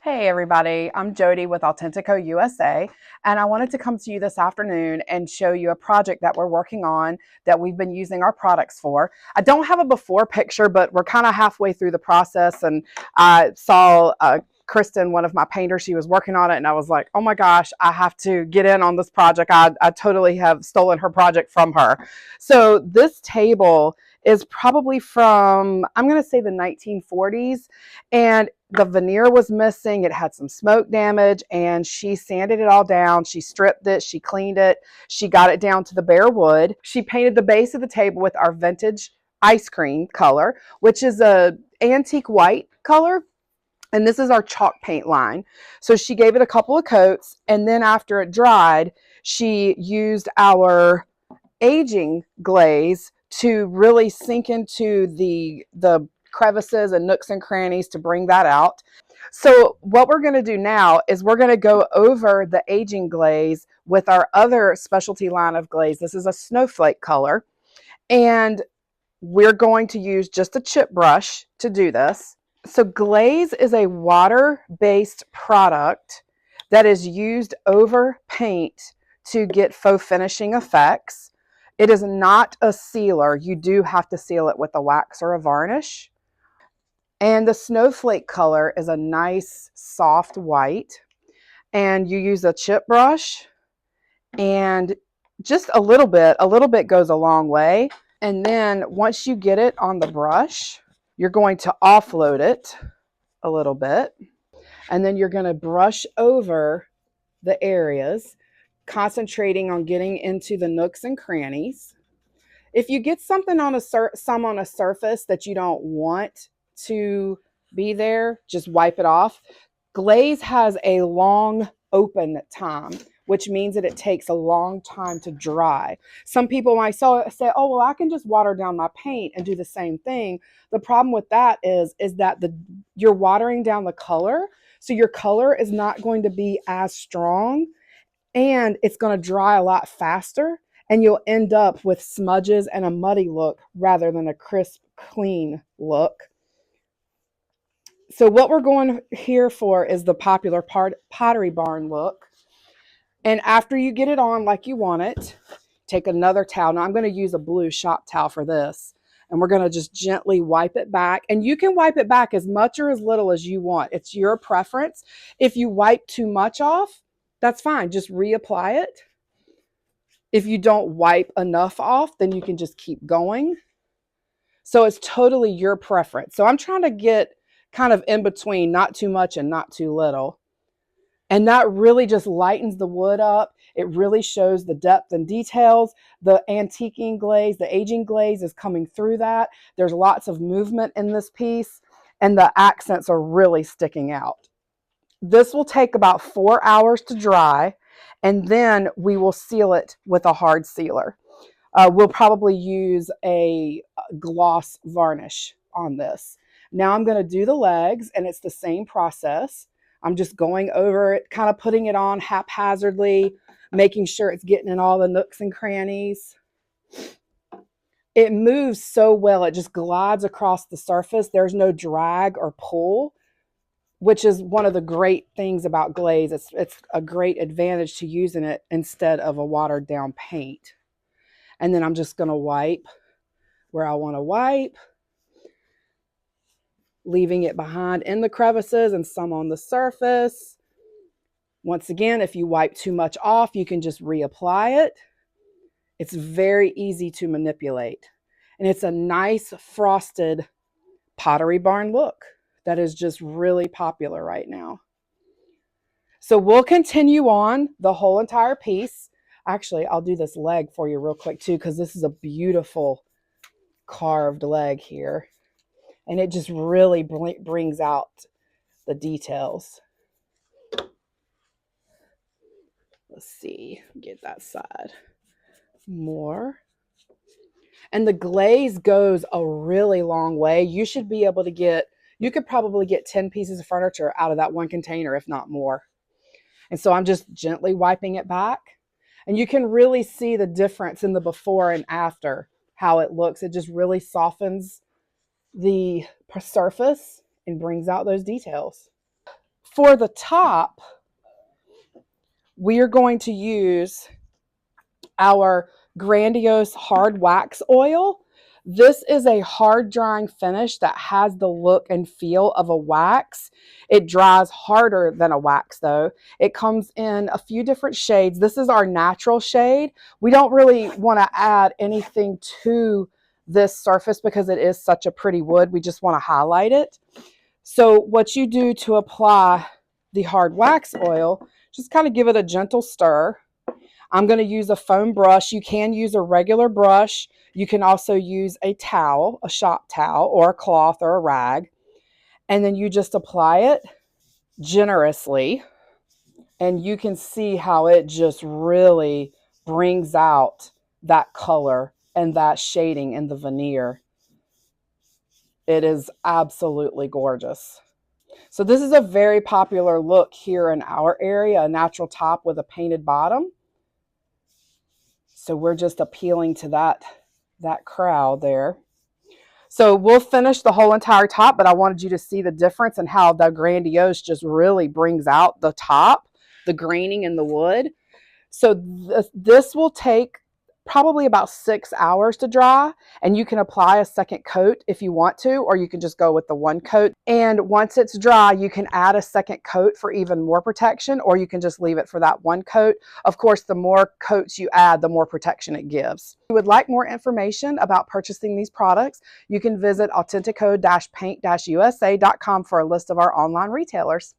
Hey everybody, I'm Jody with Autentico USA, and I wanted to come to you this afternoon and show you a project that we're working on that we've been using our products for. I don't have a before picture, but we're kind of halfway through the process, and I saw Kristen, one of my painters, she was working on it, and I was like, oh my gosh, I have to get in on this project. I totally have stolen her project from her. So this table is probably from, I'm going to say the 1940s, and the veneer was missing. It had some smoke damage, and she sanded it all down. She stripped it, she cleaned it, she got it down to the bare wood. She painted the base of the table with our vintage ice cream color, which is a antique white color. And this is our chalk paint line. So she gave it a couple of coats, and then after it dried, she used our aging glaze to really sink into the crevices and nooks and crannies to bring that out. So what we're going to do now is we're going to go over the aging glaze with our other specialty line of glaze. This is a snowflake color, and we're going to use just a chip brush to do this. So glaze is a water-based product that is used over paint to get faux finishing effects. It is not a sealer. You do have to seal it with a wax or a varnish. And the snowflake color is a nice soft white. And you use a chip brush, and just a little bit goes a long way. And then once you get it on the brush, you're going to offload it a little bit. And then you're going to brush over the areas, concentrating on getting into the nooks and crannies. If you get something on a surface that you don't want to be there, just wipe it off. Glaze has a long open time, which means that it takes a long time to dry. Some people might say, oh, well, I can just water down my paint and do the same thing. The problem with that is that you're watering down the color, so your color is not going to be as strong, and it's going to dry a lot faster, and you'll end up with smudges and a muddy look rather than a crisp, clean look. So what we're going here for is the popular Pottery Barn look. And after you get it on like you want it, take another towel. Now I'm going to use a blue shop towel for this. And we're going to just gently wipe it back. And you can wipe it back as much or as little as you want. It's your preference. If you wipe too much off, that's fine. Just reapply it. If you don't wipe enough off, then you can just keep going. So it's totally your preference. So I'm trying to get kind of in between, not too much and not too little. And that really just lightens the wood up. It really shows the depth and details. The antiquing glaze, the aging glaze is coming through that. There's lots of movement in this piece, and the accents are really sticking out. This will take about 4 hours to dry, and then we will seal it with a hard sealer. We'll probably use a gloss varnish on this. Now I'm going to do the legs, and it's the same process. I'm just going over it, kind of putting it on haphazardly, making sure it's getting in all the nooks and crannies. It moves so well. It just glides across the surface. There's no drag or pull, which is one of the great things about glaze. It's a great advantage to using it instead of a watered down paint. And then I'm just going to wipe where I want to wipe, leaving it behind in the crevices and some on the surface. Once again, if you wipe too much off, you can just reapply it. It's very easy to manipulate. And it's a nice frosted Pottery Barn look that is just really popular right now. So we'll continue on the whole entire piece. Actually, I'll do this leg for you real quick too, because this is a beautiful carved leg here. And it just really brings out the details. Let's see, get that side more. And the glaze goes a really long way. You should be able to you could probably get 10 pieces of furniture out of that one container, if not more. And so I'm just gently wiping it back. And you can really see the difference in the before and after, how it looks. It just really softens the surface and brings out those details. For the top, we are going to use our Grandiose Hard Wax Oil. This is a hard drying finish that has the look and feel of a wax. It dries harder than a wax though. It comes in a few different shades. This is our natural shade. We don't really want to add anything to this surface because it is such a pretty wood. We just want to highlight it. So what you do to apply the hard wax oil, just kind of give it a gentle stir. I'm going to use a foam brush. You can use a regular brush. You can also use a towel, a shop towel, or a cloth or a rag. And then you just apply it generously. And you can see how it just really brings out that color and that shading in the veneer. It is absolutely gorgeous. So this is a very popular look here in our area, a natural top with a painted bottom. So we're just appealing to that crowd there. So we'll finish the whole entire top, but I wanted you to see the difference and how the Grandiose just really brings out the top, the graining in the wood. So this will take probably about 6 hours to dry, and you can apply a second coat if you want to, or you can just go with the one coat. And once it's dry, you can add a second coat for even more protection, or you can just leave it for that one coat. Of course, the more coats you add, the more protection it gives. If you would like more information about purchasing these products, you can visit Autentico-Paint USA.com for a list of our online retailers.